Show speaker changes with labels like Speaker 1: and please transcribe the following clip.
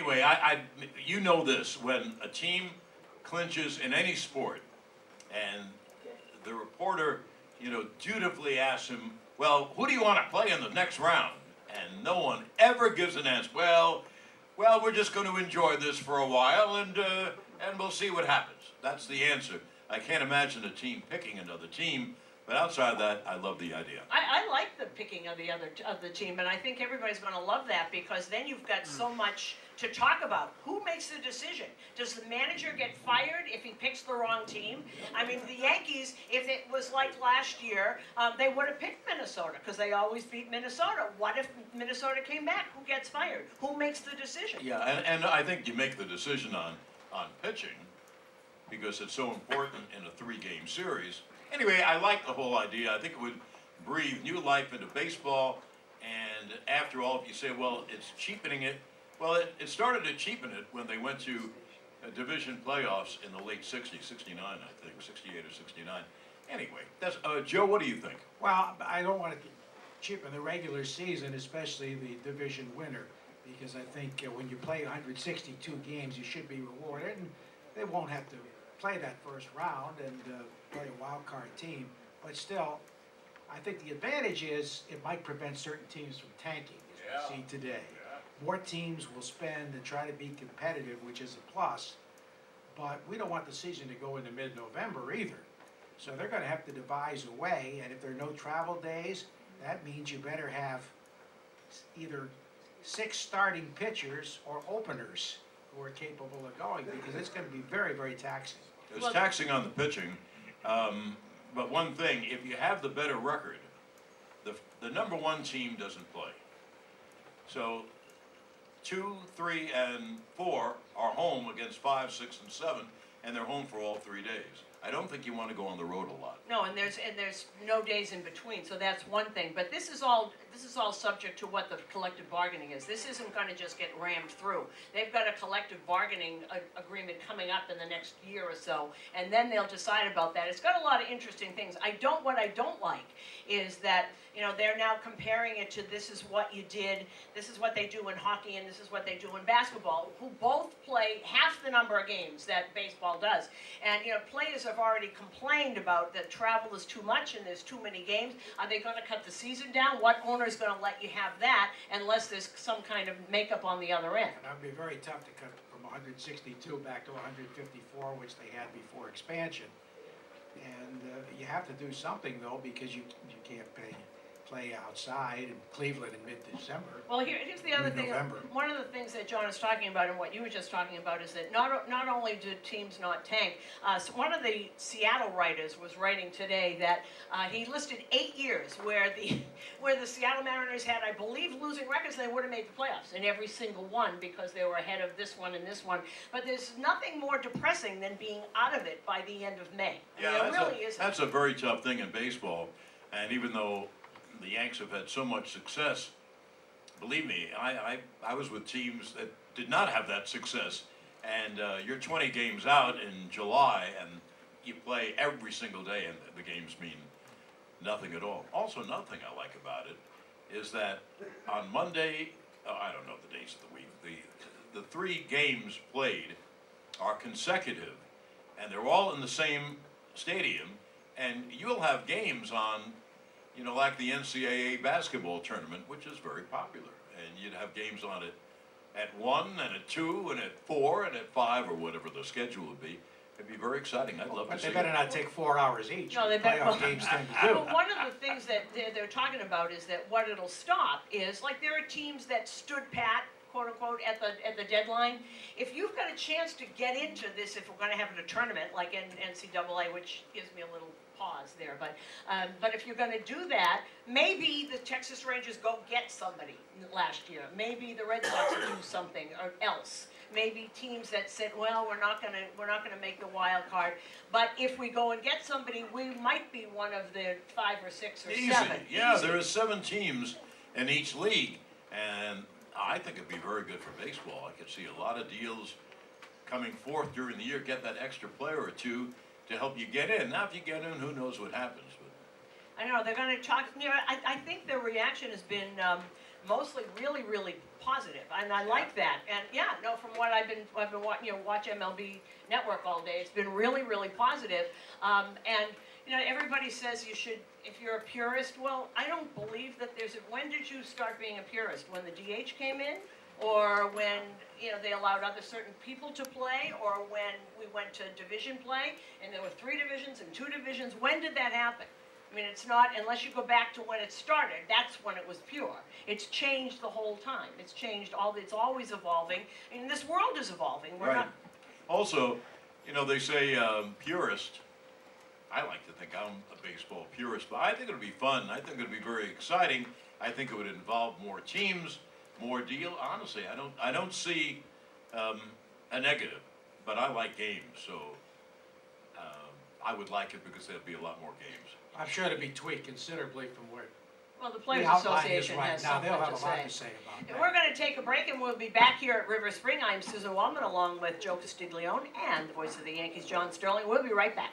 Speaker 1: anyway, you know this, when a team clinches in any sport, and the reporter, dutifully asks him, well, who do you want to play in the next round? And no one ever gives an answer. Well, we're just going to enjoy this for a while, and we'll see what happens. That's the answer. I can't imagine a team picking another team, but outside of that, I love the idea.
Speaker 2: I like the picking of the team, and I think everybody's going to love that, because then you've got so much to talk about. Who makes the decision? Does the manager get fired if he picks the wrong team? I mean, the Yankees, if it was like last year, they would have picked Minnesota, because they always beat Minnesota. What if Minnesota came back? Who gets fired? Who makes the decision?
Speaker 1: Yeah, and I think you make the decision on pitching, because it's so important in a 3-game series. Anyway, I like the whole idea. I think it would breathe new life into baseball, and after all, if you say, well, it's cheapening it, well, it started to cheapen it when they went to division playoffs in the late 60s, 69, I think, 68 or 69. Anyway, that's Joe, what do you think?
Speaker 3: Well, I don't want to cheapen the regular season, especially the division winner, because I think when you play 162 games, you should be rewarded, and they won't have to play that first round and play a wild card team. But still, I think the advantage is it might prevent certain teams from tanking, as we see today. More teams will spend and try to be competitive, which is a plus, but we don't want the season to go into mid-November either. So they're going to have to devise a way, and if there are no travel days, that means you better have either 6 starting pitchers or openers who are capable of going, because it's going to be very, very taxing.
Speaker 1: It's taxing on the pitching, but one thing, if you have the better record, the number 1 team doesn't play. So 2, 3, and 4 are home against 5, 6, and 7, and they're home for all 3 days. I don't think you want to go on the road a lot.
Speaker 2: No, and there's no days in between, so that's one thing. But this is all subject to what the collective bargaining is. This isn't going to just get rammed through. They've got a collective bargaining agreement coming up in the next year or so, and then they'll decide about that. It's got a lot of interesting things. What I don't like is that they're now comparing it to this is what you did, this is what they do in hockey, and this is what they do in basketball, who both play half the number of games that baseball does. And players have already complained about that travel is too much and there's too many games. Are they going to cut the season down? What owner is going to let you have that unless there's some kind of makeup on the other end?
Speaker 3: That would be very tough to cut from 162 back to 154, which they had before expansion. And you have to do something, though, because you can't play outside in Cleveland in mid-December.
Speaker 2: Well, here's the other thing. One of the things that John is talking about, and what you were just talking about, is that not only do teams not tank. So one of the Seattle writers was writing today that he listed 8 years where the Seattle Mariners had, I believe, losing records. They would have made the playoffs in every single one because they were ahead of this one and this one. But there's nothing more depressing than being out of it by the end of May.
Speaker 1: That's a very tough thing in baseball, and even though the Yanks have had so much success, believe me, I was with teams that did not have that success, and you're 20 games out in July, and you play every single day, and the games mean nothing at all. Also, another thing I like about it is that on Monday, I don't know the days of the week, the 3 games played are consecutive, and they're all in the same stadium, and you'll have games on like the NCAA basketball tournament, which is very popular. And you'd have games on it at 1 and at 2 and at 4 and at 5 or whatever the schedule would be. It'd be very exciting. I'd love to see it.
Speaker 3: But they better not take 4 hours each.
Speaker 2: No, they better.
Speaker 3: Playoff games tend to do.
Speaker 2: But one of the things that they're talking about is that what it'll stop is, like, there are teams that stood pat, quote unquote, at the deadline. If you've got a chance to get into this, if we're going to have a tournament like in NCAA, which gives me a little pause there, but if you're going to do that, maybe the Texas Rangers go get somebody last year. Maybe the Red Sox do something or else. Maybe teams that said, well, we're not going to make the wild card, but if we go and get somebody, we might be one of the 5 or 6 or 7.
Speaker 1: Yeah, easy. There are 7 teams in each league, and I think it'd be very good for baseball. I could see a lot of deals coming forth during the year, get that extra player or 2 to help you get in. Now, if you get in, who knows what happens. But
Speaker 2: I know, they're going to talk, I think their reaction has been mostly really, really positive, and I like that. And yeah, no, what I've been watch MLB Network all day. It's been really, really positive. And everybody says you should, if you're a purist. Well, I don't believe that when did you start being a purist? When the DH came in, or when they allowed other certain people to play, or when we went to division play and there were 3 divisions and 2 divisions? When did that happen? I mean, it's not, unless you go back to when it started, that's when it was pure. It's changed the whole time. It's changed it's always evolving. I mean, this world is evolving. We're
Speaker 1: Right.
Speaker 2: not,
Speaker 1: Also, they say purist. I like to think I'm a baseball purist, but I think it'll be fun. I think it'll be very exciting. I think it would involve more teams, more deal. Honestly, I don't see a negative, but I like games, so I would like it because there'll be a lot more games.
Speaker 3: I'm sure it'll be tweaked considerably from where
Speaker 2: well, the
Speaker 3: the
Speaker 2: Players
Speaker 3: outline is
Speaker 2: Association
Speaker 3: right
Speaker 2: has
Speaker 3: now.
Speaker 2: something
Speaker 3: They'll have
Speaker 2: to
Speaker 3: a lot
Speaker 2: say.
Speaker 3: to say about
Speaker 2: And
Speaker 3: that.
Speaker 2: we're going to take a break, and we'll be back here at RiverSpring. I'm Suzyn Waldman, along with Joe Castiglione and the voice of the Yankees, John Sterling. We'll be right back.